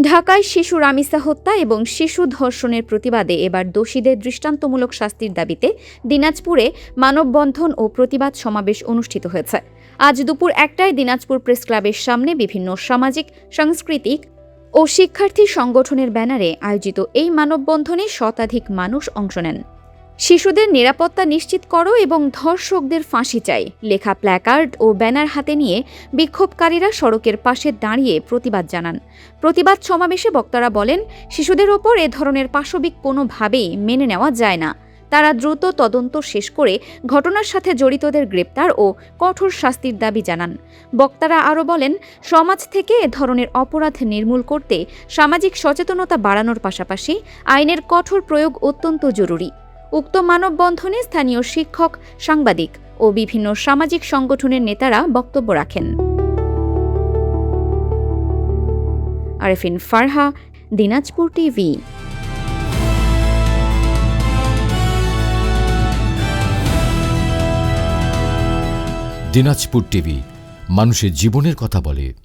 ঢাকায় শিশু রামিসা হত্যা এবং শিশু ধর্ষণের প্রতিবাদে এবার দোষীদের দৃষ্টান্তমূলক শাস্তির দাবিতে দিনাজপুরে মানববন্ধন ও প্রতিবাদ সমাবেশ অনুষ্ঠিত হয়েছে। আজ দুপুর ১টায় দিনাজপুর প্রেস ক্লাবের সামনে বিভিন্ন সামাজিক, সাংস্কৃতিক ও শিক্ষার্থী সংগঠনের ব্যানারে আয়োজিত এই মানববন্ধনে শতাধিক মানুষ অংশ নেন। শিশুদের নিরাপত্তা নিশ্চিত করো এবং ধর্ষকদের ফাঁসি চাই লেখা প্ল্যাকার্ড ও ব্যানার হাতে নিয়ে বিক্ষোভকারীরা সড়কের পাশে দাঁড়িয়ে প্রতিবাদ জানান। প্রতিবাদ সমাবেশে বক্তারা বলেন, শিশুদের ওপর এ ধরনের পাশবিক কোনোভাবেই মেনে নেওয়া যায় না। তারা দ্রুত তদন্ত শেষ করে ঘটনার সাথে জড়িতদের গ্রেপ্তার ও কঠোর শাস্তির দাবি জানান। বক্তারা আরও বলেন, সমাজ থেকে এ ধরনের অপরাধ নির্মূল করতে সামাজিক সচেতনতা বাড়ানোর পাশাপাশি আইনের কঠোর প্রয়োগ অত্যন্ত জরুরি। উক্ত মানববন্ধনে স্থানীয় শিক্ষক, সাংবাদিক ও বিভিন্ন সামাজিক সংগঠনের নেতারা বক্তব্য রাখেন। আরেফিন ফারহা, দিনাজপুর টিভি। দিনাজপুর টিভি মানুষের জীবনের কথা বলে।